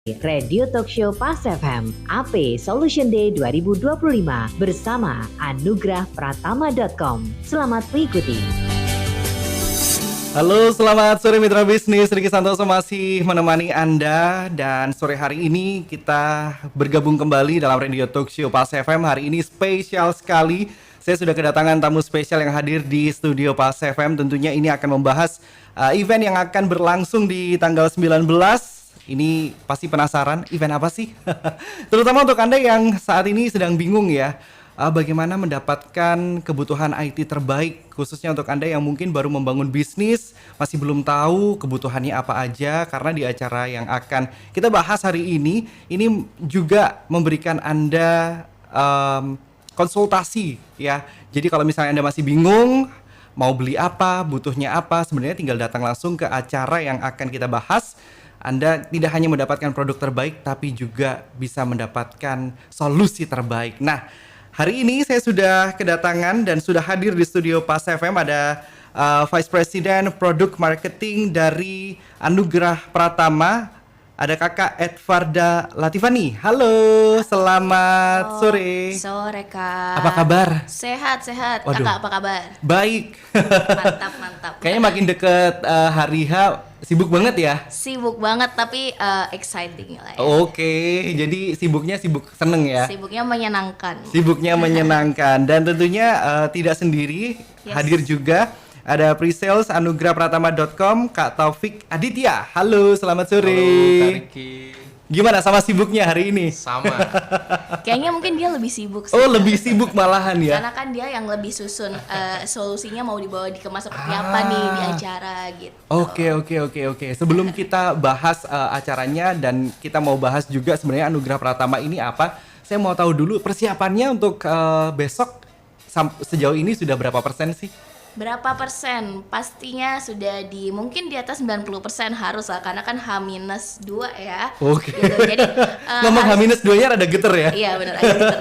Radio Talk Show Pas FM AP Solution Day 2025 bersama anugrahpratama.com. Selamat mengikuti. Halo, selamat sore mitra bisnis. Riki Santoso masih menemani Anda dan sore hari ini kita bergabung kembali dalam Radio Talk Show Pas FM. Hari ini spesial sekali. Saya sudah kedatangan tamu spesial yang hadir di studio Pas FM. Tentunya ini akan membahas event yang akan berlangsung di tanggal 19. Ini pasti penasaran, event apa sih? Terutama untuk Anda yang saat ini sedang bingung ya, bagaimana mendapatkan kebutuhan IT terbaik, khususnya untuk Anda yang mungkin baru membangun bisnis, masih belum tahu kebutuhannya apa aja, karena di acara yang akan kita bahas hari ini juga memberikan Anda konsultasi ya. Jadi kalau misalnya Anda masih bingung, mau beli apa, butuhnya apa, sebenarnya tinggal datang langsung ke acara yang akan kita bahas. Anda tidak hanya mendapatkan produk terbaik, tapi juga bisa mendapatkan solusi terbaik. Nah, hari ini saya sudah kedatangan dan sudah hadir di studio Pas FM ada Vice President Product Marketing dari Anugrah Pratama. Ada Kakak Edvarda Latifani. Halo, selamat sore. Sore, Kak. Apa kabar? Sehat. Waduh. Kakak apa kabar? Baik. Mantap. Kayaknya makin deket hari H, sibuk banget ya? Sibuk banget tapi exciting lah ya. Oke, jadi sibuk seneng ya? Sibuknya menyenangkan. Sibuknya menyenangkan dan tentunya tidak sendiri. Yes. Hadir juga ada pre-sales anugrahpratama.com Kak Taufik Aditya. Halo, selamat sore. Halo Kak Riki. Gimana sama sibuknya hari ini? Sama. Kayaknya mungkin dia lebih sibuk sih. Oh, lebih sibuk malahan ya? Karena kan dia yang lebih susun solusinya mau dibawa dikemas seperti apa nih di acara gitu. Oke. Sebelum kita bahas acaranya dan kita mau bahas juga sebenarnya Anugrah Pratama ini apa, saya mau tahu dulu persiapannya untuk besok sejauh ini sudah berapa persen sih? Berapa persen? Pastinya sudah mungkin di atas 90% harus lah, karena kan H-2 ya. Oke. Gitu. Jadi ngomong H-2-nya rada geter ya? Iya benar agak geter.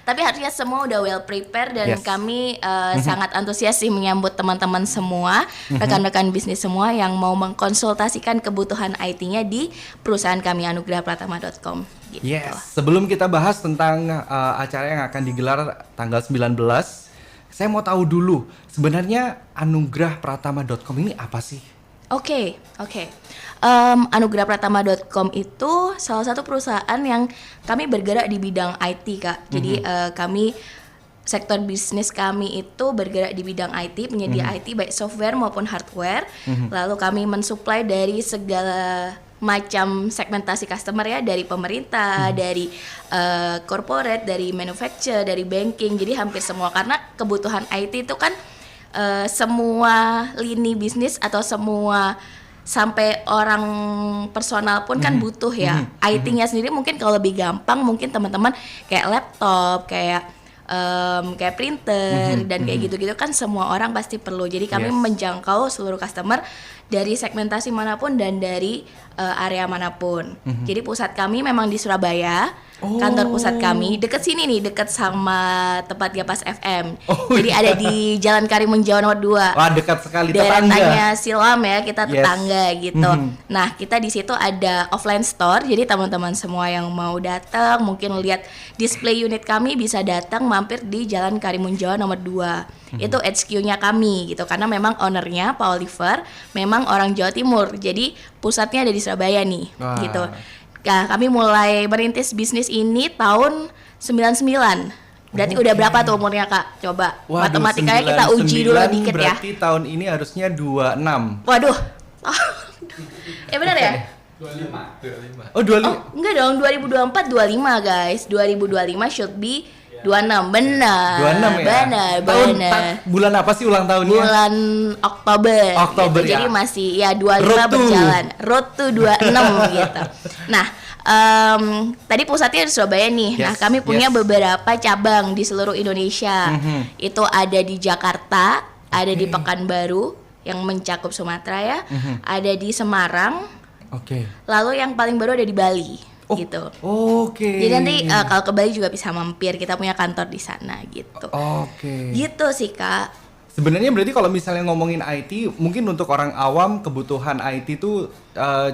Tapi harusnya semua udah well prepare dan Yes. kami sangat antusias sih menyambut teman-teman semua, rekan-rekan bisnis semua yang mau mengkonsultasikan kebutuhan IT-nya di perusahaan kami anugrahpratama.com gitu. Yes. Sebelum kita bahas tentang acara yang akan digelar tanggal 19, saya mau tahu dulu sebenarnya anugrahpratama.com ini apa sih? Oke. Anugrahpratama.com itu salah satu perusahaan yang kami bergerak di bidang IT, Kak. Jadi kami sektor bisnis kami itu bergerak di bidang IT, penyedia IT baik software maupun hardware. Lalu kami mensuplai dari segala macam segmentasi customer ya, dari pemerintah, dari corporate, dari manufacturer, dari banking. Jadi hampir semua, karena kebutuhan IT itu kan semua lini bisnis atau semua sampai orang personal pun kan butuh ya. IT-nya sendiri mungkin kalau lebih gampang mungkin teman-teman kayak laptop, kayak printer dan kayak gitu-gitu kan semua orang pasti perlu. Jadi kami menjangkau seluruh customer dari segmentasi manapun dan dari area manapun. Jadi pusat kami memang di Surabaya. Kantor pusat kami deket sini nih, deket sama tempat Pas FM. Jadi ada di Jalan Karimunjawa nomor 2. Wah, dekat sekali, Daerahnya Siloam ya, kita Yes. tetangga gitu. Nah, kita di situ ada offline store. Jadi teman-teman semua yang mau datang, mungkin lihat display unit kami bisa datang mampir di Jalan Karimunjawa nomor 2. Itu HQ-nya kami gitu. Karena memang ownernya Pak Oliver memang orang Jawa Timur. Jadi pusatnya ada di Surabaya nih gitu. Nah, kami mulai merintis bisnis ini tahun 99. Berarti udah berapa tuh umurnya, Kak? Coba Waduh, matematikanya kita uji dulu 99 dikit ya. berarti tahun ini harusnya 26. Waduh. Benar ya? 25. Oh, 25. Oh, enggak dong, 2024 25, guys. 2025 should be 26. Benar. 26 ya? Benar. Bulan apa sih ulang tahunnya? Bulan Oktober. Oktober gitu. ya. Jadi masih ya 25 Road to. berjalan. Road to 26 gitu. Nah, tadi pusatnya di Surabaya nih. Yes, Nah, kami punya yes. beberapa cabang di seluruh Indonesia. Itu ada di Jakarta, ada di Pekanbaru yang mencakup Sumatera ya. Ada di Semarang. Oke. Lalu yang paling baru ada di Bali. Gitu. Oke. Jadi nanti kalau ke Bali juga bisa mampir, kita punya kantor di sana gitu. Oke. Gitu sih, Kak. Sebenarnya berarti kalau misalnya ngomongin IT, mungkin untuk orang awam kebutuhan IT itu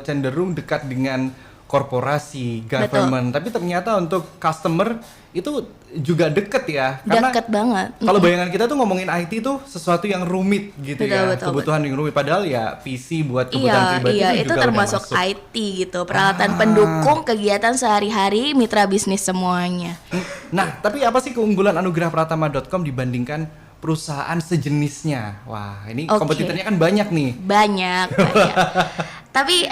cenderung dekat dengan korporasi, government, tapi ternyata untuk customer itu juga deket ya. Karena Deket banget. kalau bayangan kita tuh ngomongin IT tuh sesuatu yang rumit gitu ya, Betul. kebutuhan yang rumit. Padahal ya PC buat kebutuhan pribadi Iya, itu itu juga termasuk udah masuk. IT gitu, peralatan pendukung kegiatan sehari-hari mitra bisnis semuanya. Nah, tapi apa sih keunggulan anugrahpratama.com dibandingkan perusahaan sejenisnya? Wah, ini Oke. kompetitornya kan banyak nih. Banyak. Tapi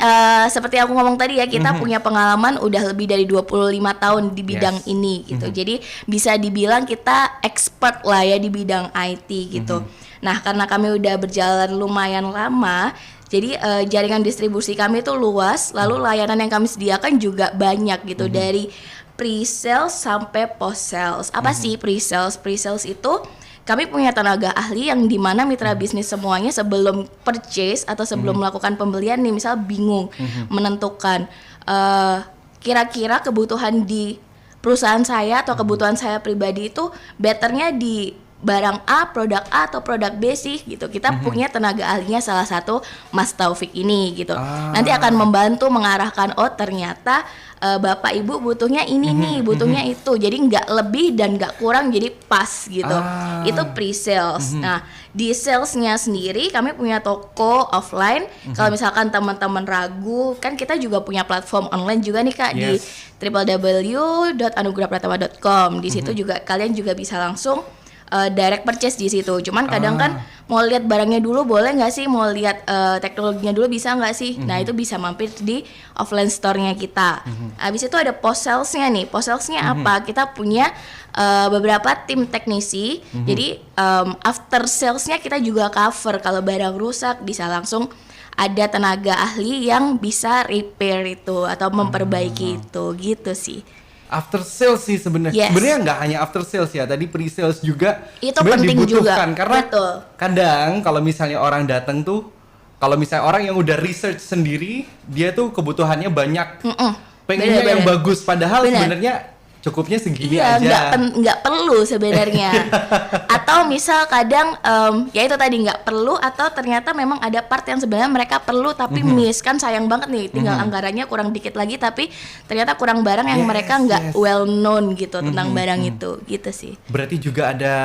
seperti aku ngomong tadi ya, kita punya pengalaman udah lebih dari 25 tahun di bidang Yes. ini gitu. Jadi bisa dibilang kita expert lah ya di bidang IT gitu. Nah, karena kami udah berjalan lumayan lama, jadi jaringan distribusi kami itu luas, lalu layanan yang kami sediakan juga banyak gitu, dari pre-sales sampai post-sales. Apa sih pre-sales? Pre-sales itu kami punya tenaga ahli yang dimana mitra bisnis semuanya sebelum purchase atau sebelum melakukan pembelian nih, misal bingung menentukan kira-kira kebutuhan di perusahaan saya atau kebutuhan saya pribadi itu betternya di barang A, produk A atau produk B sih gitu. Kita punya tenaga ahlinya, salah satu Mas Taufik ini gitu. Nanti akan membantu mengarahkan, oh ternyata Bapak Ibu butuhnya ini nih, butuhnya itu. Jadi nggak lebih dan nggak kurang, jadi pas gitu. Itu pre-sales. Nah, di salesnya sendiri kami punya toko offline. Kalau misalkan teman-teman ragu, kan kita juga punya platform online juga nih Kak, di www.anugrahpratama.com. Di situ juga kalian juga bisa langsung direct purchase di situ. Cuman kadang kan mau lihat barangnya dulu boleh nggak sih, mau lihat teknologinya dulu bisa nggak sih. Nah itu bisa mampir di offline store-nya kita. Habis itu ada post sales-nya nih. Post sales-nya apa? Kita punya beberapa tim teknisi. Jadi after sales-nya kita juga cover. Kalau barang rusak bisa langsung ada tenaga ahli yang bisa repair itu atau memperbaiki itu gitu sih. After sales sih sebenarnya. Yes. Sebenarnya nggak hanya after sales ya. Tadi pre-sales juga Itu sebenarnya penting dibutuhkan juga. karena Betul. kadang kalau misalnya orang datang tuh, kalau misalnya orang yang udah research sendiri, dia tuh kebutuhannya banyak. Pengennya yang Bener-bener. bagus, padahal Bener. sebenarnya cukupnya segini Iya, aja. nggak perlu sebenarnya. Atau misal kadang ya itu tadi nggak perlu, atau ternyata memang ada part yang sebenarnya mereka perlu tapi miss, kan sayang banget nih, tinggal anggarannya kurang dikit lagi tapi ternyata kurang barang yang Yes, mereka nggak yes. well known gitu tentang barang itu, gitu sih. Berarti juga ada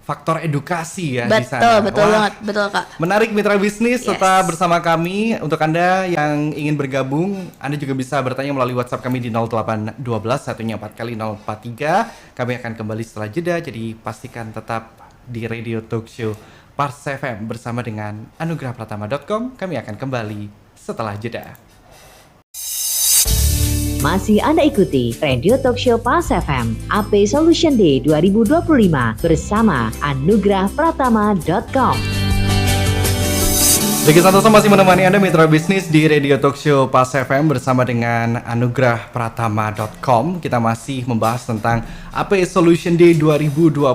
faktor edukasi ya di sana. Betul Wah, banget, betul Kak. menarik mitra bisnis, Yes. tetap bersama kami. Untuk Anda yang ingin bergabung, Anda juga bisa bertanya melalui WhatsApp kami di 0812 144 kali 043. Kami akan kembali setelah jeda, jadi pastikan tetap di Radio Talk Show Pars FM bersama dengan anugrahpratama.com. Kami akan kembali setelah jeda. Masih Anda ikuti Radio Talk Show Pars FM AP Solution Day 2025 bersama anugrahpratama.com. Diki Santoso masih menemani Anda mitra bisnis di Radio Talk Show Pars FM bersama dengan anugrahpratama.com. Kita masih membahas tentang AP Solution Day 2025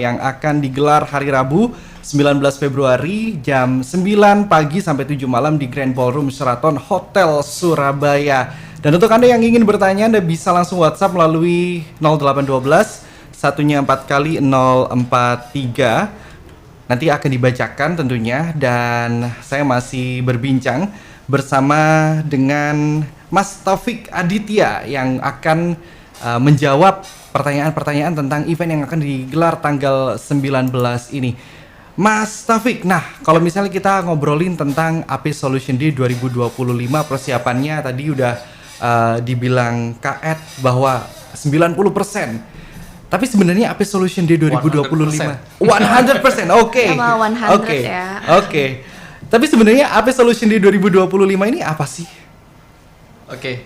yang akan digelar hari Rabu 19 Februari jam 9 pagi sampai 7 malam di Grand Ballroom Sheraton Hotel Surabaya. Dan untuk Anda yang ingin bertanya, Anda bisa langsung WhatsApp melalui 0812 144 kali 043. Nanti akan dibacakan tentunya, dan saya masih berbincang bersama dengan Mas Taufik Aditya yang akan menjawab pertanyaan-pertanyaan tentang event yang akan digelar tanggal 19 ini. Mas Taufik, nah kalau misalnya kita ngobrolin tentang AP Solution Day 2025, persiapannya tadi udah dibilang Kak Ed bahwa 90%. Tapi sebenarnya AP Solution Day 2025 100%. Oke. Sama 100 Oke. ya. Oke. Tapi sebenarnya AP Solution Day 2025 ini apa sih? Oke.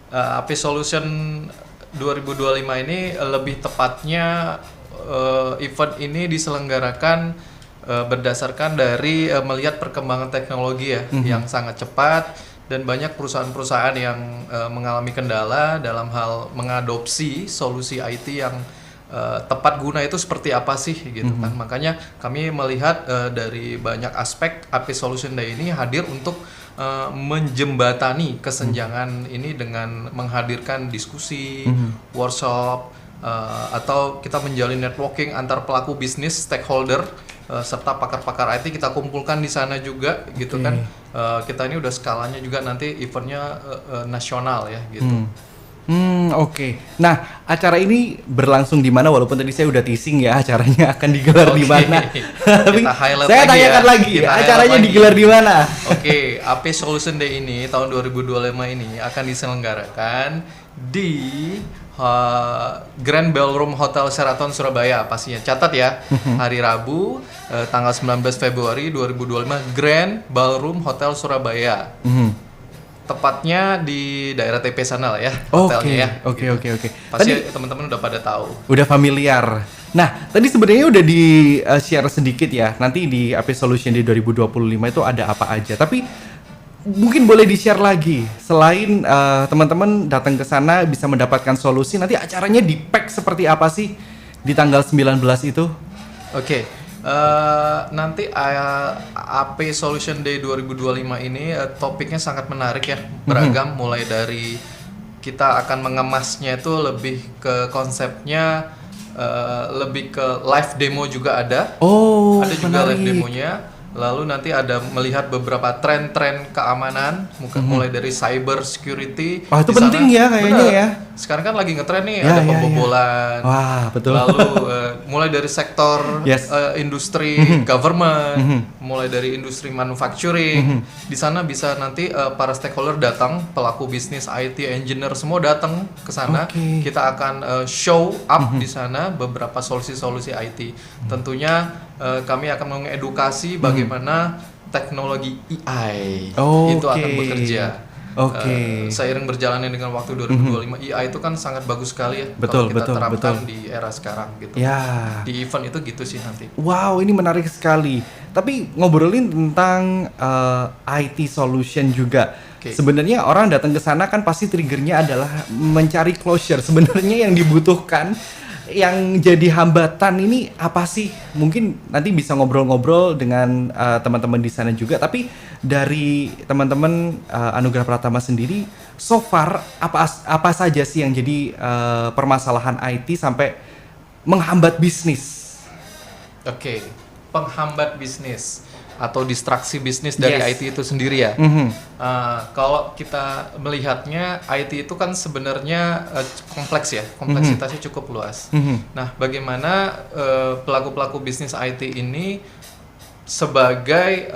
AP Solution 2025 ini lebih tepatnya event ini diselenggarakan berdasarkan dari melihat perkembangan teknologi ya yang sangat cepat, dan banyak perusahaan-perusahaan yang mengalami kendala dalam hal mengadopsi solusi IT yang tepat guna itu seperti apa sih gitu kan. Makanya kami melihat dari banyak aspek AP Solution Day ini hadir untuk menjembatani kesenjangan ini dengan menghadirkan diskusi, workshop, atau kita menjalin networking antar pelaku bisnis stakeholder serta pakar-pakar IT kita kumpulkan di sana juga gitu kan. Kita ini udah skalanya juga nanti eventnya nasional ya gitu. Oke. Nah, acara ini berlangsung di mana? Walaupun tadi saya udah teasing ya acaranya akan digelar di mana. Tapi Kita highlight saya lagi tanyakan ya. lagi, Kita acaranya highlight lagi. digelar di mana? Oke, AP Solution Day ini tahun 2025 ini akan diselenggarakan di Grand Ballroom Hotel Sheraton Surabaya pastinya. Catat ya, hari Rabu tanggal 19 Februari 2025 Grand Ballroom Hotel Surabaya. Tepatnya di daerah TP sana lah ya, hotelnya ya. Oke. Pasti Tadi teman-teman udah pada tahu. udah familiar. Nah, tadi sebenarnya udah di share sedikit ya. Nanti di AP Solution di 2025 itu ada apa aja. Tapi mungkin boleh di-share lagi. Selain teman-teman datang ke sana bisa mendapatkan solusi, nanti acaranya di-pack seperti apa sih di tanggal 19 itu? Oke. Nanti AP Solution Day 2025 ini topiknya sangat menarik ya, beragam mulai dari kita akan mengemasnya itu lebih ke konsepnya lebih ke live demo juga ada. Oh, Ada juga menarik. live demonya. Lalu nanti ada melihat beberapa tren-tren keamanan, mulai dari cyber security. Wah, itu Di sana- penting ya kayaknya Bener. ya. Sekarang kan lagi ngetren nih, Ya, ada ya, pembobolan. Wah, betul. Lalu mulai dari sektor Yes. industri, government, mulai dari industri manufacturing. Di sana bisa nanti para stakeholder datang, pelaku bisnis, IT, engineer semua datang ke sana. Oke. Kita akan show up di sana beberapa solusi-solusi IT. Tentunya kami akan mengedukasi bagaimana teknologi AI itu akan Oke. bekerja. Oke. Seiring berjalannya dengan waktu 2025, AI itu kan sangat bagus sekali ya Betul, kalau kita betul, terapkan betul. di era sekarang gitu. Ya. Di event itu gitu sih nanti. Wow, ini menarik sekali. Tapi ngobrolin tentang IT solution juga. Oke. Sebenarnya orang datang ke sana kan pasti triggernya adalah mencari closure. Sebenarnya yang dibutuhkan, yang jadi hambatan ini apa sih? Mungkin nanti bisa ngobrol-ngobrol dengan teman-teman di sana juga. Tapi dari teman-teman Anugerah Pratama sendiri, so far apa saja sih yang jadi permasalahan IT sampai menghambat bisnis? Oke, penghambat bisnis atau distraksi bisnis dari Yes. IT itu sendiri ya. Mhm. Kalau kita melihatnya IT itu kan sebenarnya kompleks ya, kompleksitasnya cukup luas. Nah, bagaimana pelaku-pelaku bisnis IT ini sebagai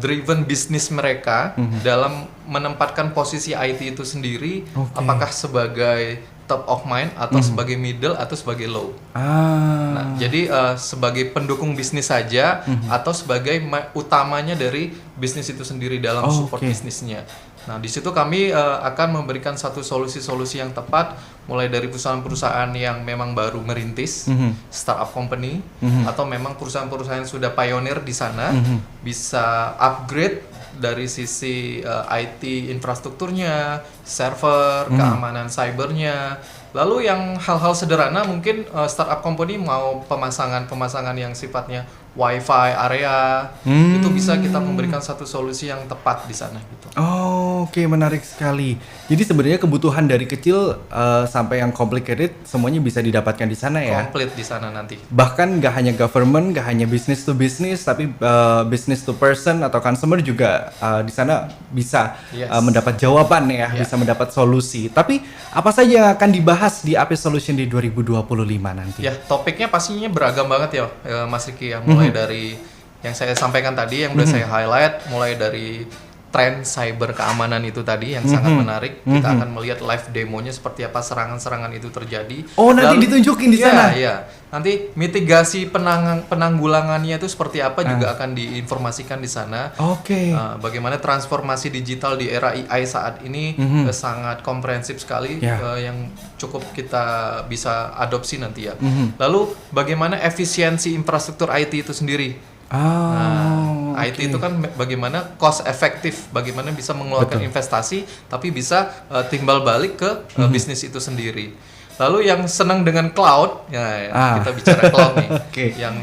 driven bisnis mereka dalam menempatkan posisi IT itu sendiri, Oke. apakah sebagai top of mind atau sebagai middle atau sebagai low. Nah, jadi sebagai pendukung bisnis saja atau sebagai utamanya dari bisnis itu sendiri dalam support Oke. bisnisnya. Nah, di situ kami akan memberikan satu solusi-solusi yang tepat, mulai dari perusahaan-perusahaan yang memang baru merintis, startup company, atau memang perusahaan-perusahaan yang sudah pioneer di sana, bisa upgrade dari sisi IT infrastrukturnya, server, keamanan cybernya. Lalu yang hal-hal sederhana mungkin startup company mau pemasangan yang sifatnya WiFi area, itu bisa kita memberikan satu solusi yang tepat di sana gitu. Oke, menarik sekali. Jadi sebenarnya kebutuhan dari kecil sampai yang complicated semuanya bisa didapatkan di sana ya. Komplit di sana nanti. Bahkan nggak hanya government, nggak hanya business to business, tapi business to person atau consumer juga di sana bisa Yes. mendapat jawaban ya, Yeah. bisa mendapat solusi. Tapi apa saja yang akan dibahas di AP Solution di 2025 nanti? Ya, topiknya pastinya beragam banget ya, Mas Riki ya. Mulai dari yang saya sampaikan tadi, yang udah saya highlight, mulai dari tren cyber keamanan itu tadi yang sangat menarik. Kita akan melihat live demonya seperti apa serangan-serangan itu terjadi. Oh, nanti ditunjukin di sana? Iya. Nanti mitigasi penanggulangannya itu seperti apa juga akan diinformasikan di sana. Oke. Bagaimana transformasi digital di era AI saat ini sangat komprehensif sekali, Ya. yang cukup kita bisa adopsi nanti ya. Lalu bagaimana efisiensi infrastruktur IT itu sendiri? IT itu kan bagaimana cost efektif, bagaimana bisa mengeluarkan investasi tapi bisa timbal balik ke bisnis itu sendiri. Lalu yang senang dengan cloud, kita bicara cloud nih, Oke. yang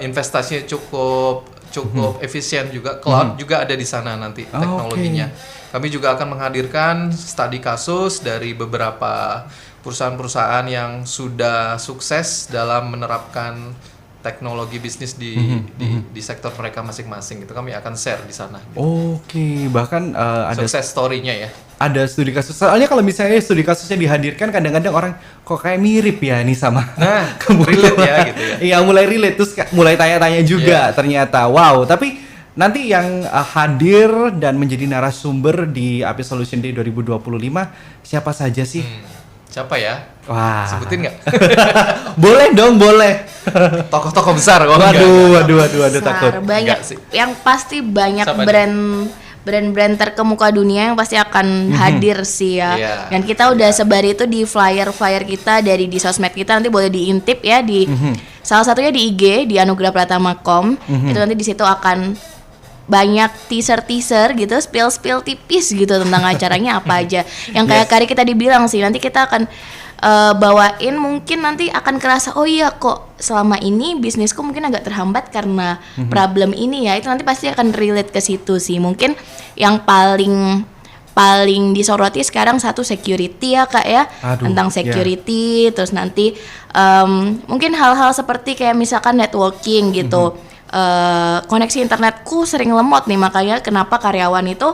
investasinya cukup efisien juga, cloud juga ada di sana nanti teknologinya. Kami juga akan menghadirkan studi kasus dari beberapa perusahaan-perusahaan yang sudah sukses dalam menerapkan teknologi bisnis di sektor mereka masing-masing gitu. Kami akan share di sana. Gitu. Oke, bahkan ada Sukses story-nya ya. Ada studi kasus. Soalnya kalau misalnya studi kasusnya dihadirkan, kadang-kadang orang kok kayak mirip ya nih sama. Nah, relate ya gitu ya. Iya, mulai relate terus mulai tanya-tanya juga ternyata. Wow, tapi nanti yang hadir dan menjadi narasumber di AP Solution Day 2025 siapa saja sih? Siapa ya? Wah. Sebutin nggak? Boleh dong, boleh. Tokoh-tokoh besar. Waduh, takut. Banyak. Enggak sih. Yang pasti banyak Siapa brand terkemuka dunia yang pasti akan hadir sih ya. Iya. Dan kita udah sebar itu di flyer-flyer kita di sosmed kita, nanti boleh diintip ya di salah satunya di IG di anugrahpratama.com. Itu nanti di situ akan banyak teaser gitu, spill tipis gitu tentang acaranya apa aja. Yang kayak Kari kita dibilang sih, nanti kita akan bawain, mungkin nanti akan kerasa oh iya kok selama ini bisnisku mungkin agak terhambat karena problem ini ya. Itu nanti pasti akan relate ke situ sih. Mungkin yang paling disoroti sekarang satu security ya Kak ya. Tentang security, terus nanti mungkin hal-hal seperti kayak misalkan networking gitu. Koneksi internetku sering lemot nih, makanya kenapa karyawan itu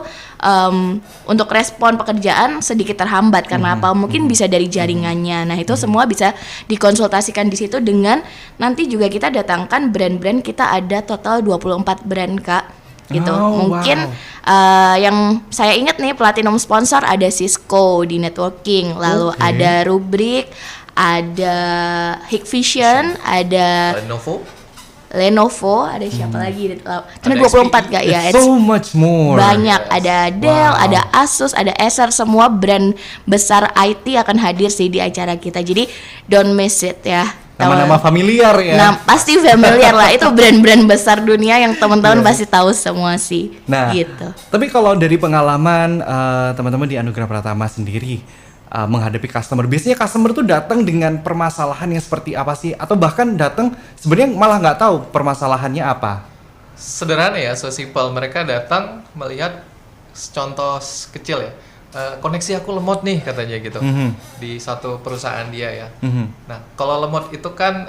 untuk respon pekerjaan sedikit terhambat karena apa? Mungkin bisa dari jaringannya. Nah, itu semua bisa dikonsultasikan di situ dengan nanti juga kita datangkan brand-brand, kita ada total 24 brand Kak. Gitu. Mungkin yang saya ingat nih platinum sponsor ada Cisco di networking, lalu ada Rubrik, ada Hikvision, ada Lenovo, ada siapa lagi? Karena 24 Kak ya. So much more. Banyak, ada Dell, ada Asus, ada Acer, semua brand besar IT akan hadir sih di acara kita. Jadi don't miss it ya. Nama-nama familiar ya. Nah, pasti familiar lah. Itu brand-brand besar dunia yang teman-teman pasti tahu semua sih. Nah, gitu. Tapi kalau dari pengalaman teman-teman di Anugrah Pratama sendiri menghadapi customer, biasanya customer tuh datang dengan permasalahan yang seperti apa sih? Atau bahkan datang sebenarnya malah nggak tahu permasalahannya apa? Sederhana ya, so simple. Mereka datang melihat contoh kecil ya. Koneksi aku lemot nih katanya gitu di satu perusahaan dia ya. Nah, kalau lemot itu kan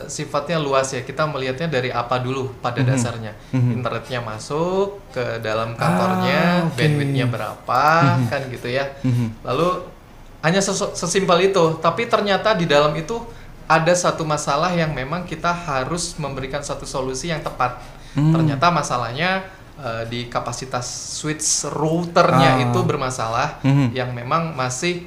sifatnya luas ya. Kita melihatnya dari apa dulu pada dasarnya. Internetnya masuk ke dalam kantornya, bandwidthnya berapa kan gitu ya. Lalu hanya sesimpel itu. Tapi ternyata di dalam itu ada satu masalah yang memang kita harus memberikan satu solusi yang tepat. Ternyata masalahnya di kapasitas switch routernya itu bermasalah, yang memang masih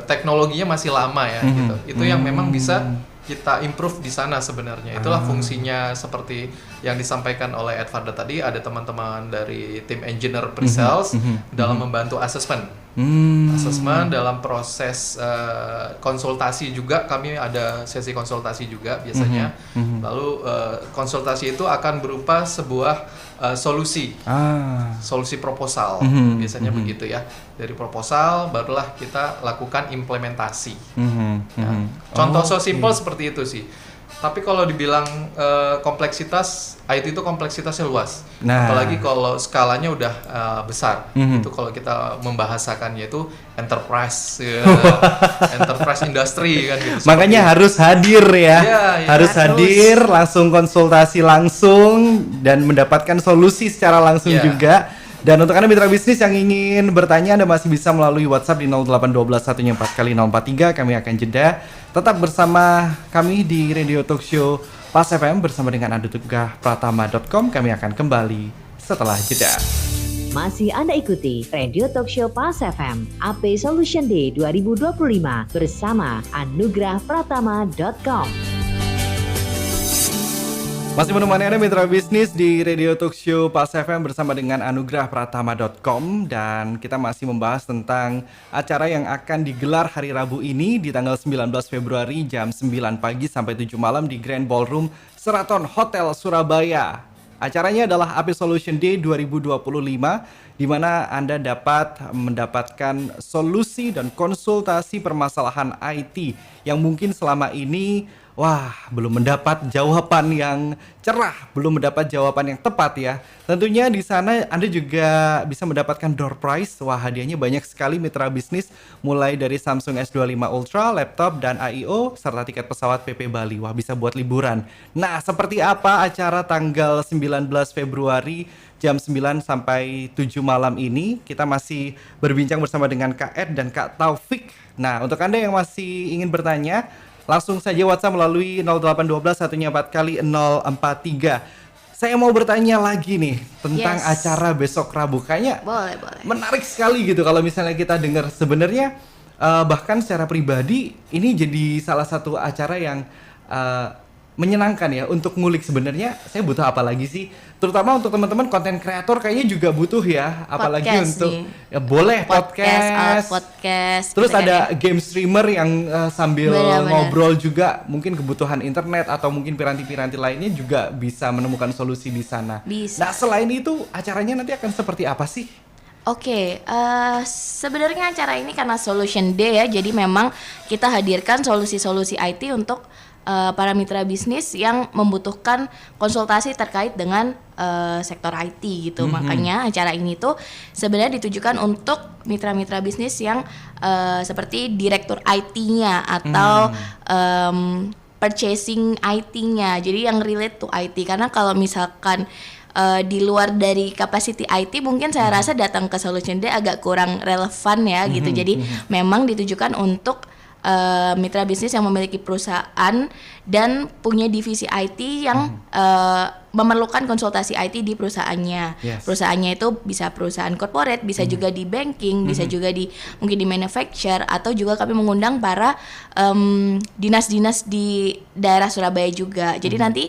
teknologinya masih lama ya gitu. Itu yang memang bisa kita improve di sana sebenarnya. Itulah fungsinya seperti yang disampaikan oleh Edvarda tadi, ada teman-teman dari tim engineer pre-sales dalam membantu assessment. Assessment dalam proses konsultasi juga, kami ada sesi konsultasi juga biasanya. Lalu konsultasi itu akan berupa sebuah solusi proposal, biasanya begitu ya. Dari proposal barulah kita lakukan implementasi. Contoh so simple seperti itu sih. Tapi kalau dibilang kompleksitas, IT itu kompleksitasnya luas. Apalagi kalau skalanya udah besar. Itu kalau kita membahasakannya itu enterprise, enterprise industry kan gitu. Makanya harus hadir ya. Harus hadir, langsung konsultasi langsung dan mendapatkan solusi secara langsung juga. Dan untuk Anda mitra bisnis yang ingin bertanya, Anda masih bisa melalui WhatsApp di 0812 144 043. Kami akan jeda. Tetap bersama kami di Radio Talk Show Pas FM bersama dengan anugrahpratama.com. Kami akan kembali setelah jeda. Masih Anda ikuti Radio Talk Show Pas FM AP Solution Day 2025 bersama anugrahpratama.com. Masih menemani Anda mitra bisnis di Radio Talk Show Pas FM bersama dengan anugrahpratama.com, dan kita masih membahas tentang acara yang akan digelar hari Rabu ini di tanggal 19 Februari jam 9 pagi sampai 7 malam di Grand Ballroom Sheraton Hotel Surabaya. Acaranya adalah AP Solution Day 2025, di mana Anda dapat mendapatkan solusi dan konsultasi permasalahan IT yang mungkin selama ini wah, belum mendapat jawaban yang cerah, belum mendapat jawaban yang tepat ya. Tentunya di sana Anda juga bisa mendapatkan door prize. Wah, hadiahnya banyak sekali mitra bisnis, mulai dari Samsung S25 Ultra, laptop, dan AIO, serta tiket pesawat PP Bali. Wah, bisa buat liburan. Nah, seperti apa acara tanggal 19 Februari jam 9 sampai 7 malam ini? Kita masih berbincang bersama dengan Kak Ed dan Kak Taufik. Nah, untuk Anda yang masih ingin bertanya, langsung saja WhatsApp melalui 0812 144 kali 043. Saya mau bertanya lagi nih tentang acara besok Rabu. Kayaknya Boleh. menarik sekali gitu kalau misalnya kita dengar. Sebenarnya bahkan secara pribadi ini jadi salah satu acara yang menyenangkan ya untuk ngulik sebenarnya saya butuh apa lagi sih, terutama untuk teman-teman konten kreator kayaknya juga butuh ya, apalagi Podcast untuk nih. boleh podcast terus gitu kan ada ya. game streamer yang sambil Benar-benar. ngobrol juga, mungkin kebutuhan internet atau mungkin piranti-piranti lainnya juga bisa menemukan solusi di sana. Bisa. Nah, selain itu acaranya nanti akan seperti apa sih? Oke, sebenarnya acara ini karena Solution Day ya, jadi memang kita hadirkan solusi-solusi IT untuk para mitra bisnis yang membutuhkan konsultasi terkait dengan sektor IT gitu. Makanya acara ini tuh sebenarnya ditujukan untuk mitra-mitra bisnis yang seperti direktur IT-nya atau purchasing IT-nya. Jadi yang relate to IT, karena kalau misalkan di luar dari capacity IT mungkin saya rasa datang ke Solution Day agak kurang relevan ya gitu. Jadi memang ditujukan untuk mitra bisnis yang memiliki perusahaan dan punya divisi IT yang memerlukan konsultasi IT di perusahaannya. Yes. Perusahaannya itu bisa perusahaan corporate, bisa juga di banking, bisa juga di mungkin di manufacture, atau juga kami mengundang para dinas-dinas di daerah Surabaya juga. Jadi nanti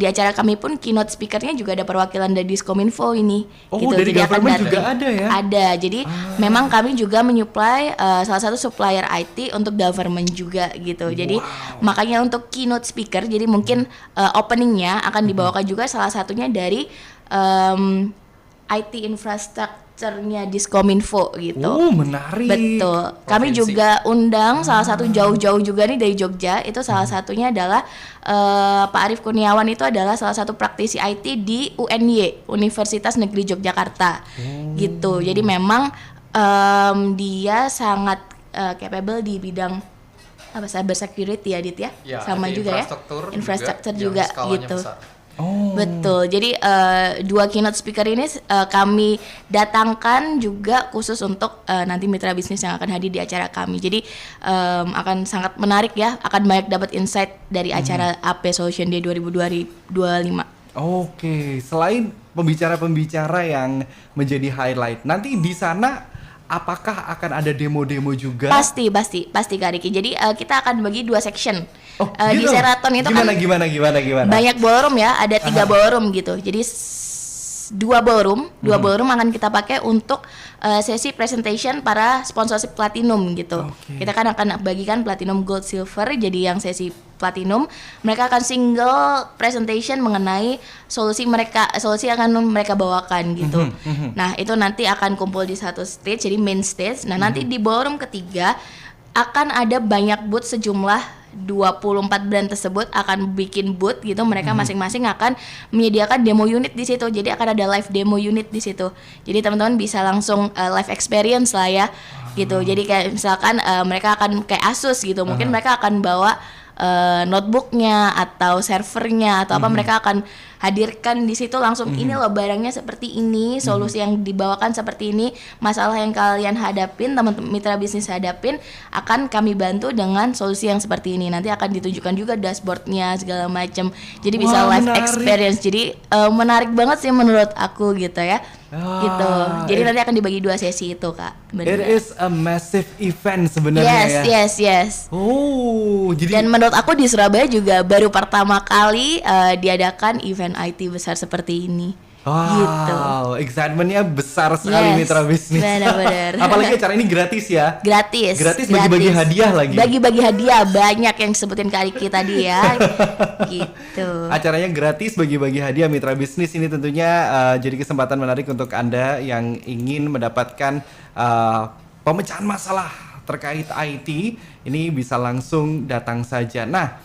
di acara kami pun keynote speakernya juga ada perwakilan dari Diskominfo ini. Oh, gitu. dari Jadi akan government datang. juga ada ya? Ada. Jadi memang kami juga menyuplai salah satu supplier IT untuk government juga gitu. Jadi makanya untuk keynote speaker, jadi mungkin openingnya akan dibawakan juga salah satunya dari IT infrastrukturnya Diskominfo gitu. Oh, menarik. Betul. Kami Provinsi. juga undang salah satu jauh-jauh juga nih dari Jogja. Itu salah satunya adalah Pak Arief Kurniawan, itu adalah salah satu praktisi IT di UNY, Universitas Negeri Yogyakarta. Gitu. Jadi memang dia sangat capable di bidang cyber security ya, Dit ya. Sama IT juga ya. Infrastruktur juga yang skalanya gitu. besar. Oh. Betul. Jadi dua keynote speaker ini kami datangkan juga khusus untuk nanti mitra bisnis yang akan hadir di acara kami. Jadi akan sangat menarik ya, akan banyak dapat insight dari acara AP Solution Day 2025. Oke, selain pembicara-pembicara yang menjadi highlight, nanti di sana apakah akan ada demo-demo juga? Pasti Kak Riki. Jadi kita akan bagi dua section. Oh, Di gitu? Sheraton itu kan gimana? banyak ballroom ya, ada 3 ballroom gitu. Jadi 2 ballroom akan kita pakai untuk sesi presentation para sponsorship platinum gitu. Oke. Kita kan akan bagikan platinum, gold, silver. Jadi yang sesi platinum mereka akan single presentation mengenai solusi yang akan mereka bawakan gitu. Nah, itu nanti akan kumpul di satu stage, jadi main stage. Nah, nanti di ballroom ketiga akan ada banyak booth, sejumlah 24 brand tersebut akan bikin booth gitu. Mereka masing-masing akan menyediakan demo unit di situ. Jadi akan ada live demo unit di situ. Jadi teman-teman bisa langsung live experience lah ya. Gitu. Jadi kayak misalkan mereka akan kayak Asus gitu. Mungkin mereka akan bawa notebooknya atau servernya atau apa, mereka akan hadirkan di situ langsung. Ini loh barangnya seperti ini, solusi yang dibawakan seperti ini, masalah yang kalian hadapin, teman-teman mitra bisnis hadapin, akan kami bantu dengan solusi yang seperti ini. Nanti akan ditunjukkan juga dashboardnya segala macam. Jadi bisa Wah, live menarik. experience. Jadi menarik banget sih menurut aku gitu ya. Gitu. Jadi nanti akan dibagi 2 sesi itu, Kak. It is a massive event sebenarnya ya. Yes. Oh, jadi Dan menurut aku di Surabaya juga baru pertama kali diadakan event IT besar seperti ini. Gitu. wow, excitementnya besar sekali Yes, mitra bisnis. benar-benar. Apalagi acara ini gratis ya. Gratis. Bagi-bagi hadiah lagi. Bagi-bagi hadiah banyak yang disebutin Kak Riki tadi ya. Gitu. Acaranya gratis, bagi-bagi hadiah mitra bisnis. Ini tentunya jadi kesempatan menarik untuk Anda yang ingin mendapatkan pemecahan masalah terkait IT. Ini bisa langsung datang saja. Nah,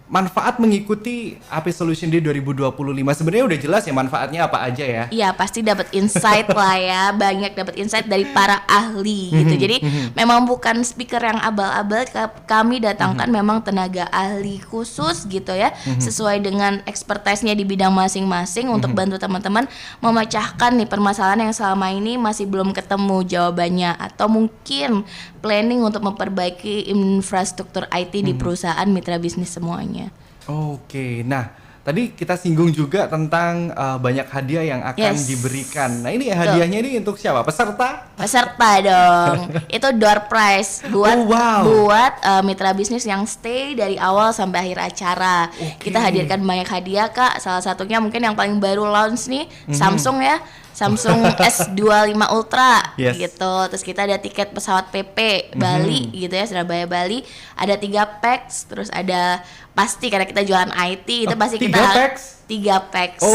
manfaat mengikuti AP Solution Day 2025. Sebenarnya udah jelas ya manfaatnya apa aja ya. Iya, pasti dapat insight lah ya, banyak dapat insight dari para ahli gitu. Jadi memang bukan speaker yang abal-abal, kami datangkan memang tenaga ahli khusus gitu ya, sesuai dengan expertise-nya di bidang masing-masing untuk bantu teman-teman memecahkan nih permasalahan yang selama ini masih belum ketemu jawabannya, atau mungkin planning untuk memperbaiki infrastruktur IT di perusahaan mitra bisnis semuanya. Oke, nah tadi kita singgung juga tentang banyak hadiah yang akan diberikan. Nah ini hadiahnya ini untuk siapa? Peserta? Peserta dong. Itu door prize buat mitra bisnis yang stay dari awal sampai akhir acara. Kita hadirkan banyak hadiah Kak. Salah satunya mungkin yang paling baru launch nih, Samsung ya. Samsung S25 Ultra gitu. Terus kita ada tiket pesawat PP Bali gitu ya, Surabaya Bali. Ada 3 packs, terus ada pasti karena kita jualan IT itu pasti 3 kita packs? 3 packs.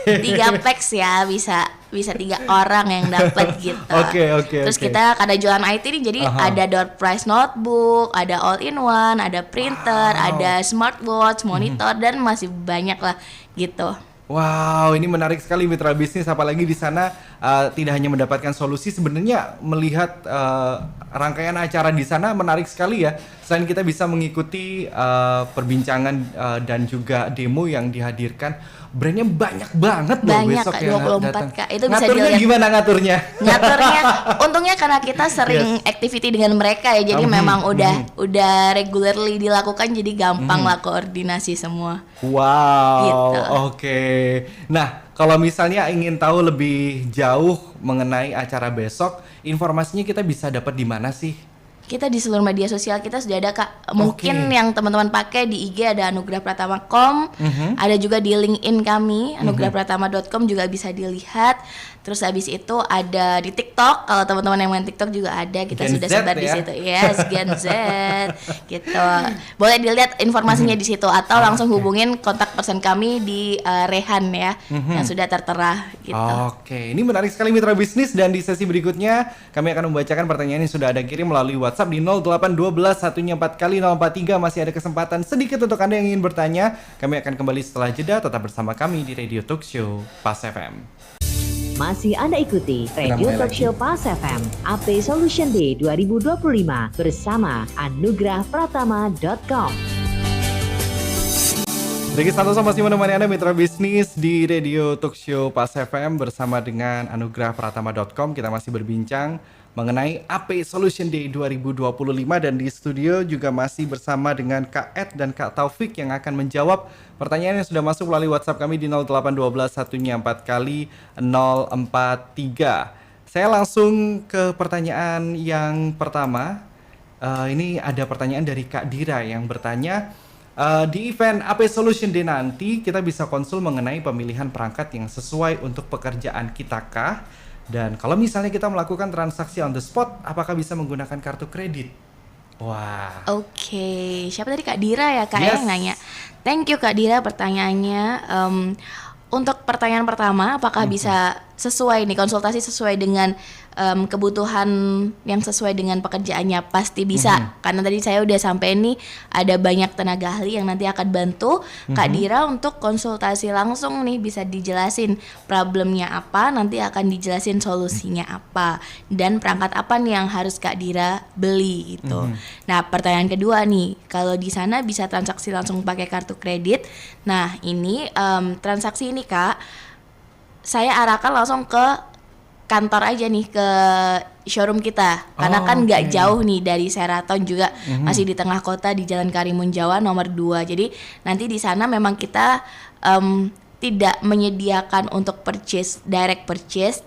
3 packs ya, bisa 3 orang yang dapat gitu. Terus kita karena jualan IT nih, jadi ada door prize notebook, ada all-in-one, ada printer, ada smartwatch, monitor, dan masih banyak lah gitu. Wow, ini menarik sekali mitra bisnis, apalagi di sana tidak hanya mendapatkan solusi, sebenarnya melihat rangkaian acara di sana menarik sekali ya. Selain kita bisa mengikuti perbincangan dan juga demo yang dihadirkan, brandnya banyak banget loh besok Kak, yang 24 datang. Kak, itu bisa ngaturnya dilihat. Gimana ngaturnya? Ngaturnya, untungnya karena kita sering activity dengan mereka ya, jadi memang udah regularly dilakukan, jadi gampang lah koordinasi semua. Wow, gitu. Oke. Nah, kalau misalnya ingin tahu lebih jauh mengenai acara besok, informasinya kita bisa dapat di mana sih? Kita di seluruh media sosial kita sudah ada Kak. Mungkin yang teman-teman pakai di IG ada anugrahpratama.com, ada juga di LinkedIn kami, anugrahpratama.com juga bisa dilihat. Terus habis itu ada di TikTok, kalau teman-teman yang main TikTok juga ada, kita Gen sudah Z sebar ya? di situ. Yes, Gen Z gitu. Boleh dilihat informasinya di situ, atau langsung hubungin kontak person kami di Rehan ya, yang sudah tertera gitu. Oke, ini menarik sekali mitra bisnis, dan di sesi berikutnya kami akan membacakan pertanyaan yang sudah ada kirim melalui WhatsApp di 0812 144 kali 043. Masih ada kesempatan sedikit untuk Anda yang ingin bertanya. Kami akan kembali setelah jeda, tetap bersama kami di Radio Talk Show Pas FM. Masih Anda ikuti Radio Talk Show Pas FM AP Solution Day 2025 bersama anugrahpratama.com. Riki Santoso masih menemani Anda mitra bisnis di Radio Talk Show Pas FM bersama dengan anugrahpratama.com. Kita masih berbincang mengenai AP Solution Day 2025, dan di studio juga masih bersama dengan Kak Ed dan Kak Taufik yang akan menjawab pertanyaan yang sudah masuk melalui WhatsApp kami di 0812 144 kali 043. Saya langsung ke pertanyaan yang pertama. Ini ada pertanyaan dari Kak Dira yang bertanya, di event AP Solution Day nanti kita bisa konsul mengenai pemilihan perangkat yang sesuai untuk pekerjaan kita kah? Dan kalau misalnya kita melakukan transaksi on the spot, apakah bisa menggunakan kartu kredit? Wah. Oke, siapa tadi Kak Dira ya Kak yang nanya? Thank you Kak Dira pertanyaannya. Untuk pertanyaan pertama, apakah bisa sesuai nih, konsultasi sesuai dengan kebutuhan yang sesuai dengan pekerjaannya? Pasti bisa, karena tadi saya udah sampai nih ada banyak tenaga ahli yang nanti akan bantu Kak Dira untuk konsultasi langsung nih, bisa dijelasin problemnya apa, nanti akan dijelasin solusinya apa, dan perangkat apa nih yang harus Kak Dira beli gitu. Nah pertanyaan kedua nih, kalau di sana bisa transaksi langsung pakai kartu kredit. Nah ini transaksi ini Kak, saya arahkan langsung ke kantor aja nih, ke showroom kita, karena kan nggak jauh nih dari Sheraton juga, masih di tengah kota di Jalan Karimun Jawa nomor 2. Jadi nanti di sana memang kita tidak menyediakan untuk direct purchase,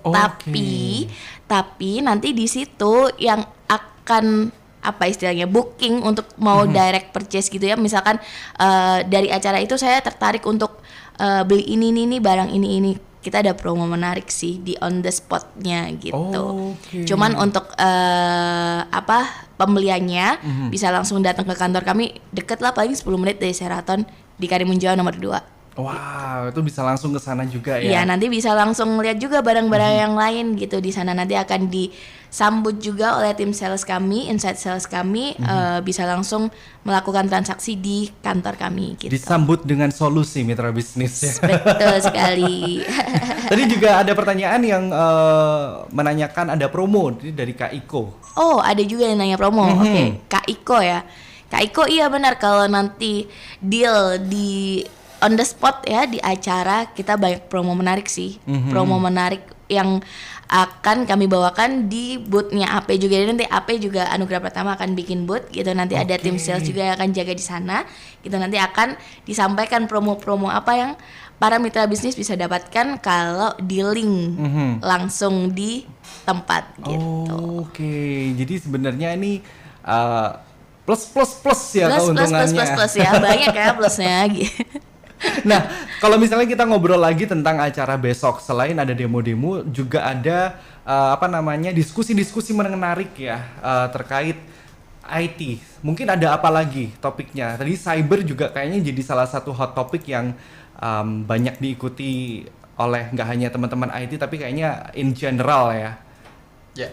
tapi nanti di situ yang akan apa istilahnya booking untuk mau direct purchase gitu ya. Misalkan dari acara itu saya tertarik untuk beli ini barang ini. Kita ada promo menarik sih di on the spotnya gitu. Cuman untuk pembeliannya bisa langsung datang ke kantor kami, deket lah, paling 10 menit dari Sheraton di Karimun Jawa nomor 2. Wow, itu bisa langsung ke sana juga Iya, ya. nanti bisa langsung lihat juga barang-barang yang lain gitu di sana. Nanti akan disambut juga oleh tim sales kami, inside sales kami, bisa langsung melakukan transaksi di kantor kami gitu. Disambut dengan solusi mitra bisnis ya. Betul sekali. Tadi juga ada pertanyaan yang menanyakan ada promo dari Kak Iko. Oh, ada juga yang nanya promo. Oke, Kak Iko ya. Kak Iko iya benar, kalau nanti deal di on the spot ya di acara, kita banyak promo menarik sih. Promo menarik yang akan kami bawakan di booth-nya AP juga. Jadi nanti AP juga Anugerah Pratama akan bikin booth gitu. Nanti ada tim sales juga yang akan jaga di sana. Gitu, nanti akan disampaikan promo-promo apa yang para mitra bisnis bisa dapatkan kalau dealing langsung di tempat gitu. Oke, jadi sebenarnya ini plus ya Plus keuntungannya. ya, banyak ya plusnya gitu. Nah, kalau misalnya kita ngobrol lagi tentang acara besok, selain ada demo-demo, juga ada diskusi-diskusi menarik ya terkait IT. Mungkin ada apa lagi topiknya? Tadi cyber juga kayaknya jadi salah satu hot topic yang banyak diikuti oleh nggak hanya teman-teman IT, tapi kayaknya in general ya. Ya,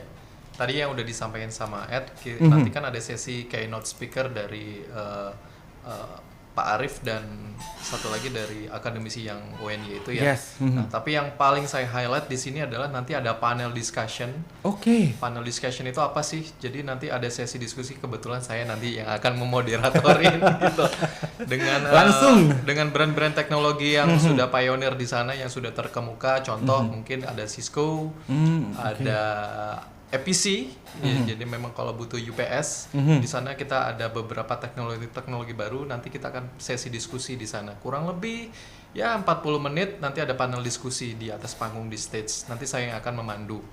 tadi yang udah disampaikan sama Ed, nanti kan ada sesi keynote speaker dari Pak Arif dan satu lagi dari akademisi yang UNY itu ya. Yes. Nah, tapi yang paling saya highlight di sini adalah nanti ada panel discussion. Oke. Panel discussion itu apa sih? Jadi nanti ada sesi diskusi, kebetulan saya nanti yang akan memoderatorin gitu. Dengan Langsung dengan brand-brand teknologi yang sudah pioneer di sana, yang sudah terkemuka. Contoh mungkin ada Cisco, ada EPC, ya, jadi memang kalau butuh UPS di sana kita ada beberapa teknologi baru. Nanti kita akan sesi diskusi di sana. Kurang lebih ya 40 menit nanti ada panel diskusi di atas panggung di stage. Nanti saya yang akan memandu.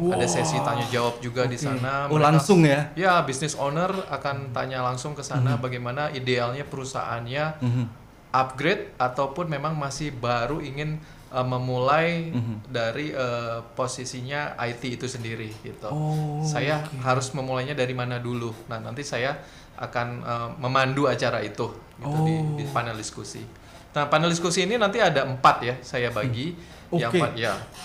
Ada sesi tanya jawab juga di sana. Langsung ya? Ya, business owner akan tanya langsung ke sana bagaimana idealnya perusahaannya upgrade ataupun memang masih baru ingin memulai dari posisinya IT itu sendiri gitu. Saya harus memulainya dari mana dulu. Nah, nanti saya akan memandu acara itu gitu di panel diskusi. Nah, panel diskusi ini nanti ada 4 ya, saya bagi.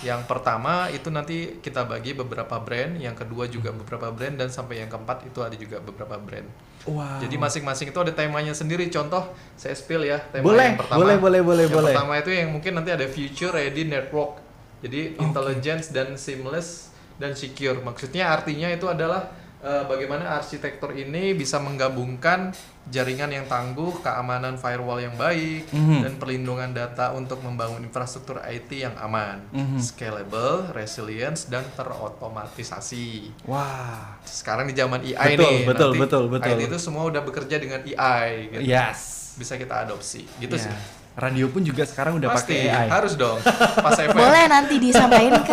Yang pertama itu nanti kita bagi beberapa brand, yang kedua juga beberapa brand, dan sampai yang keempat itu ada juga beberapa brand. Wow. Jadi masing-masing itu ada temanya sendiri. Contoh, saya spill ya tema Boleh, yang pertama. boleh. Yang pertama itu yang mungkin nanti ada Future Ready Network. Jadi intelligence dan seamless dan secure. Maksudnya artinya itu adalah bagaimana arsitektur ini bisa menggabungkan jaringan yang tangguh, keamanan firewall yang baik, dan perlindungan data untuk membangun infrastruktur IT yang aman, scalable, resilience, dan terotomatisasi. Wah. Sekarang di zaman AI Betul, nih, betul. IT itu semua udah bekerja dengan AI gitu. Yes. Bisa kita adopsi gitu sih. Radio pun juga sekarang udah Pasti pakai AI. harus dong. Pas FM. Boleh nanti disampaikan ke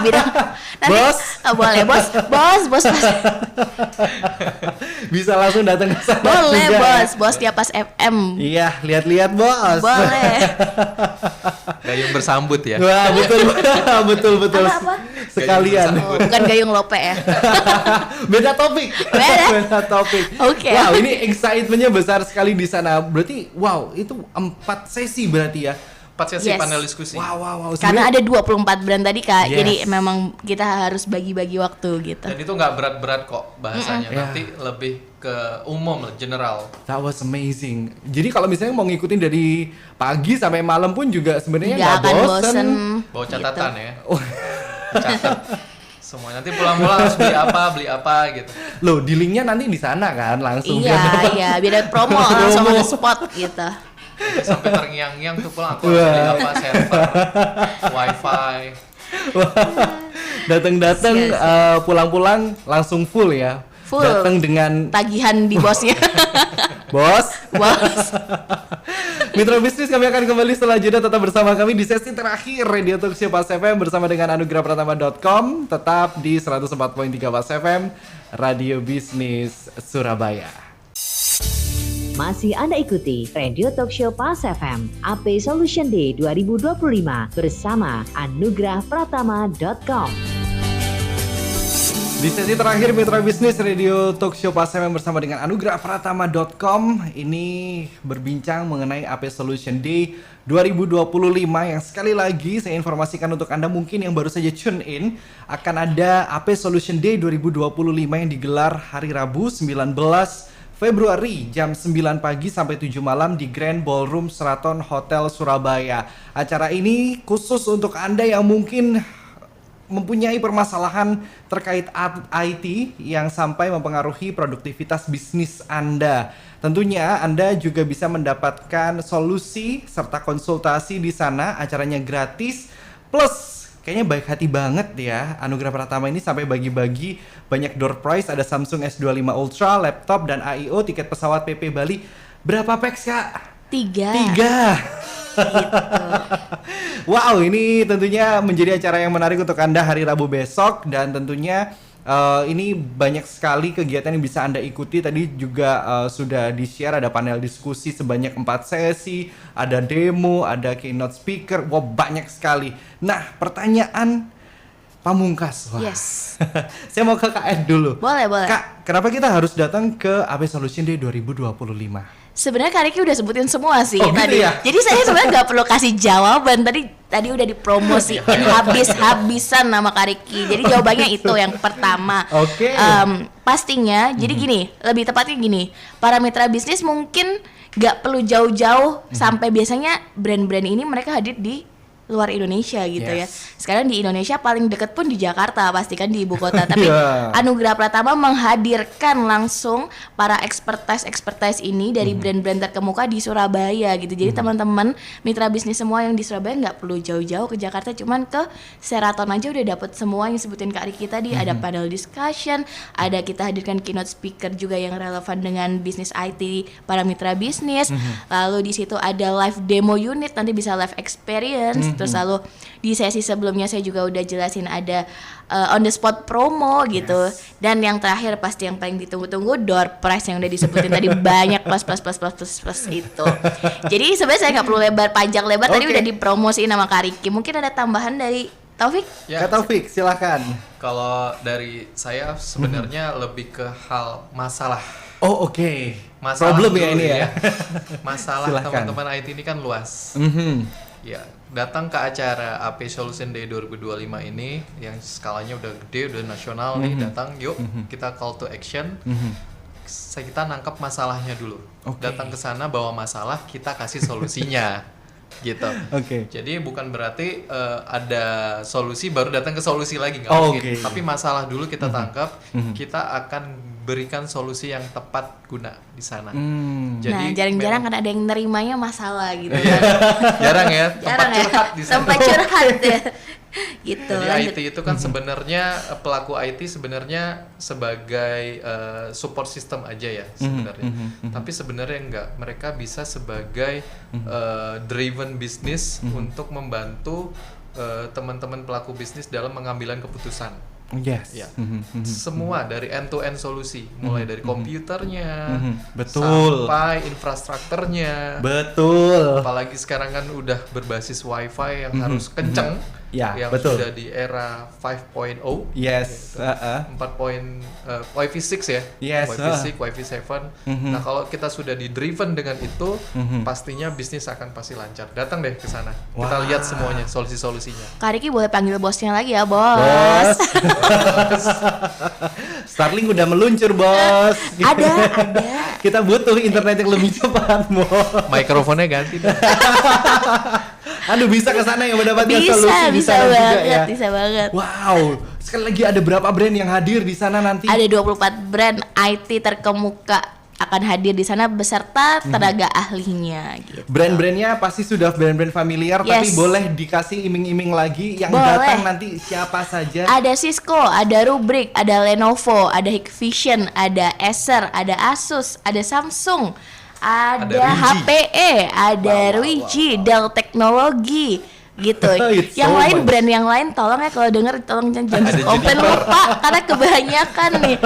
bidang nanti, Bos. boleh bos Bisa langsung datang ke sana boleh juga. bos dia pas FM Iya, lihat-lihat bos. boleh. Gayung bersambut ya. Wah, betul. Apa? Sekalian. Oh, bukan gayung lope ya. Beda topik. Beda? topik. Oke. Wow, ini excitementnya besar sekali di sana. Berarti, wow, itu 4 sesi berarti ya. 4 sesi Yes. panel diskusi. Wow. Karena ada 24 brand tadi Kak. Yes. Jadi memang kita harus bagi-bagi waktu gitu. Dan itu nggak berat-berat kok bahasanya. Yeah. Nanti lebih ke umum, general. That was amazing. Jadi kalau misalnya mau ngikutin dari pagi sampai malam pun juga sebenarnya Nggak nggak akan bosen. bosen. Bawa catatan gitu. ya. Catat. Semua nanti pulang-pulang harus beli apa gitu. Loh, dealingnya nanti di sana kan langsung. Iya, biar promo langsung on the spot gitu. Sampai terngiang-ngiang tuh pulang aku harus beli apa, server, wifi. Datang-datang Yes. pulang-pulang langsung full ya. Full. Datang dengan Tagihan di bosnya. bos. Bos. Mitra bisnis, kami akan kembali setelah jeda. Tetap bersama kami di sesi terakhir Radio Talk Show Pas FM bersama dengan anugerahpratama.com. Tetap di 104.3 Pas FM, Radio Bisnis Surabaya. Masih Anda ikuti Radio Talk Show Pas FM AP Solution Day 2025 bersama anugerahpratama.com. Di sesi terakhir Mitra Bisnis Radio Talk Show Pas FM bersama dengan anugrahpratama.com ini berbincang mengenai AP Solution Day 2025 yang sekali lagi saya informasikan untuk Anda mungkin yang baru saja tune in akan ada AP Solution Day 2025 yang digelar hari Rabu 19 Februari jam 9 pagi sampai 7 malam di Grand Ballroom Sheraton Hotel Surabaya. Acara ini khusus untuk Anda yang mungkin mempunyai permasalahan terkait IT yang sampai mempengaruhi produktivitas bisnis Anda. Tentunya Anda juga bisa mendapatkan solusi serta konsultasi di sana. Acaranya gratis plus kayaknya baik hati banget ya. Anugrah Pratama ini sampai bagi-bagi banyak door prize, ada Samsung S25 Ultra, laptop dan AIO, tiket pesawat PP Bali. Berapa packs, Kak? 3. Wow, ini tentunya menjadi acara yang menarik untuk Anda hari Rabu besok dan tentunya ini banyak sekali kegiatan yang bisa Anda ikuti. Tadi juga sudah di-share ada panel diskusi sebanyak 4 sesi, ada demo, ada keynote speaker, wow banyak sekali. Nah, pertanyaan pamungkas. Wah. Yes. Saya mau ke Kak Ed dulu. Boleh. Kak, kenapa kita harus datang ke AP Solution Day 2025? Sebenarnya Kak Riki udah sebutin semua sih Gitu tadi. ya? Jadi saya sebenarnya nggak perlu kasih jawaban. Tadi udah dipromosiin habis-habisan nama Kak Riki. Jadi jawabannya itu yang pertama. Oke. Pastinya. Jadi gini, lebih tepatnya gini. Para mitra bisnis mungkin nggak perlu jauh-jauh sampai biasanya brand-brand ini mereka hadir di luar Indonesia gitu ya. Sekarang di Indonesia paling deket pun di Jakarta, pastikan di ibu kota. Tapi Anugrah Pratama menghadirkan langsung para expertise ini dari brand-brand terkemuka di Surabaya gitu. Jadi teman-teman mitra bisnis semua yang di Surabaya nggak perlu jauh-jauh ke Jakarta, cuman ke Sheraton aja udah dapet semua yang sebutin Kak Riki tadi. Ada panel discussion, ada kita hadirkan keynote speaker juga yang relevan dengan bisnis IT para mitra bisnis. Lalu di situ ada live demo unit, nanti bisa live experience. Terus lalu di sesi sebelumnya saya juga udah jelasin ada on the spot promo gitu. Dan yang terakhir pasti yang paling ditunggu-tunggu door prize yang udah disebutin tadi banyak plus itu. Jadi sebenarnya saya nggak perlu panjang lebar tadi udah dipromosiin sama Kak Riki. Mungkin ada tambahan dari Taufik? Ya, Kak Taufik, silakan. Kalau dari saya sebenarnya lebih ke hal masalah. Oh, oke. Masalah problem ya dulu ini ya. Masalah Silakan. teman-teman IT ini kan luas. Ya, datang ke acara AP Solution Day 2025 ini yang skalanya udah gede, udah nasional nih, datang yuk kita call to action. Kita nangkap masalahnya dulu. Datang ke sana bawa masalah, kita kasih solusinya. Gitu. Jadi bukan berarti ada solusi baru datang ke solusi lagi, nggak mungkin. Tapi masalah dulu kita tangkap, kita akan berikan solusi yang tepat guna di sana. Jadi jarang-jarang kan ada yang nerimanya masalah gitu kan. Jarang ya, curhat di sana. Tempat curhat ya. Gitu. Jadi IT itu kan sebenarnya pelaku IT sebenarnya sebagai support system aja ya sebenarnya. Tapi sebenarnya enggak, mereka bisa sebagai driven business untuk membantu teman-teman pelaku bisnis dalam pengambilan keputusan. Ya. Semua dari end to end solusi, mulai dari komputernya, sampai infrastrukturnya. Apalagi sekarang kan udah berbasis WiFi yang harus kenceng. Yang sudah di era 5.0 Wi-Fi 6 ya, Wi-Fi 6, Wi-Fi 7. Nah kalau kita sudah di driven dengan itu, pastinya bisnis akan pasti lancar. Datang deh ke sana, kita lihat semuanya, solusi-solusinya. Kak Riki boleh panggil bosnya lagi ya, bos. Starlink udah meluncur, bos. Ada. Kita butuh internet yang lebih cepat, bos. Mikrofonnya ganti deh. Aduh, bisa ke sana yang mendapatkan solusi di sana juga ya. Bisa banget. Wow, sekali lagi ada berapa brand yang hadir di sana nanti? Ada 24 brand IT terkemuka akan hadir di sana beserta tenaga ahlinya gitu. Brand-brandnya pasti sudah brand-brand familiar, tapi boleh dikasih iming-iming lagi yang datang nanti siapa saja? Ada Cisco, ada Rubrik, ada Lenovo, ada Hikvision, ada Acer, ada Asus, ada Samsung, ada HPE, ada Ruiji, Dell Teknologi gitu. Yang lain brand yang lain tolong ya kalau denger tolong jangan komplain lupa karena kebanyakan nih.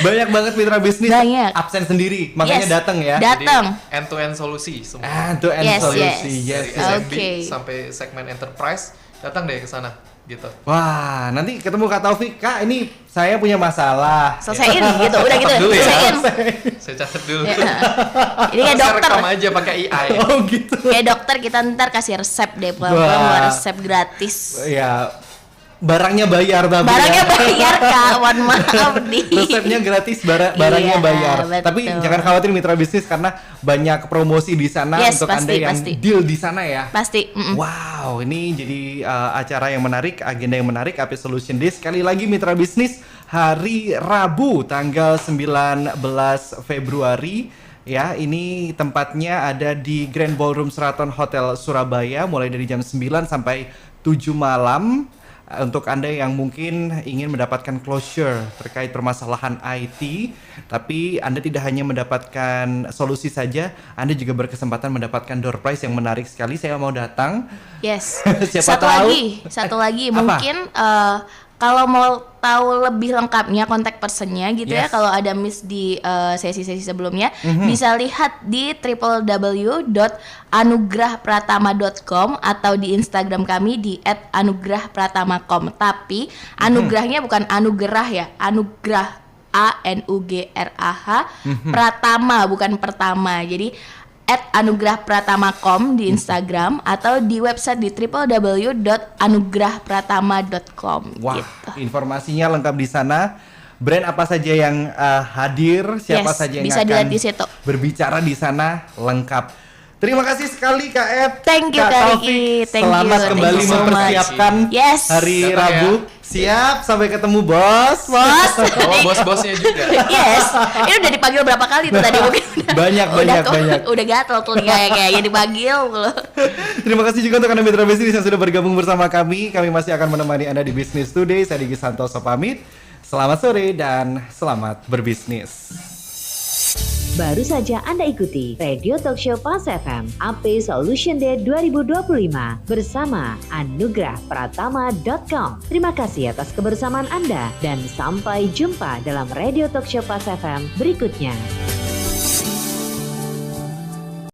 Banyak banget mitra bisnis absen sendiri, makanya datang ya. Datang. End to end solusi semua. End to end solusi. Dari SMB sampai segmen enterprise, datang deh ke sana. gitu. Wah, nanti ketemu Kak Taufik, Kak ini saya punya masalah. Selesaiin gitu, udah gitu, Catat dulu ya. selesaiin. Saya catat dulu. Ya. Ini kayak Saya dokter. rekam aja pakai AI. Oh gitu. Kayak dokter kita ntar kasih resep deh, pulang-pulang Wah. bawa resep gratis. Ya, barangnya bayar tapi Barangnya ya. bayar Kak, mohon maaf nih. Resepnya gratis, barangnya Iya, bayar. betul. Tapi jangan khawatir mitra bisnis karena banyak promosi di sana Yes, untuk Anda pasti, yang pasti. deal di sana ya. Pasti. Wow, ini jadi acara yang menarik, agenda yang menarik, AP Solution Day. Sekali lagi mitra bisnis, hari Rabu tanggal 19 Februari. Ya, ini tempatnya ada di Grand Ballroom Sheraton Hotel Surabaya mulai dari jam 9 sampai 7 malam. Untuk Anda yang mungkin ingin mendapatkan closure terkait permasalahan IT, tapi Anda tidak hanya mendapatkan solusi saja, Anda juga berkesempatan mendapatkan door prize yang menarik sekali. Saya mau datang. Yes. Siapa satu tahu. lagi Apa? mungkin kalau mau tahu lebih lengkapnya kontak personnya gitu ya, Yes. kalau ada miss di sesi-sesi sebelumnya, bisa lihat di www.anugrahpratama.com atau di Instagram kami di @anugrahpratama.com. Tapi anugerahnya bukan anugerah ya, anugrah ANUGRAH, Pratama bukan pertama. Jadi @anugrahpratama.com di Instagram atau di website di www.anugrahpratama.com. Wah, gitu. informasinya lengkap di sana. Brand apa saja yang hadir, siapa Yes, saja yang bisa akan dilihat di situ. berbicara di sana lengkap. Terima kasih sekali Kak Ed. Thank you, Kak Kak Taufik. Riki. Thank Selamat you. kembali Thank you so mempersiapkan Yes. hari Datang Rabu. ya. Siap, sampai ketemu bos. Bos. Oh, bos-bosnya juga. Yes. Ini udah dipanggil berapa kali tuh tadi mungkin. Banyak. Udah gatel tuh kayaknya dipanggil loh. Terima kasih juga untuk Anda mitra bisnis yang sudah bergabung bersama kami. Kami masih akan menemani Anda di Business Today. Saya Diki Santoso pamit. Selamat sore dan selamat berbisnis. Baru saja Anda ikuti Radio Talkshow Pas FM AP Solution Day 2025 bersama anugrahpratama.com. Terima kasih atas kebersamaan Anda dan sampai jumpa dalam Radio Talkshow Pas FM berikutnya.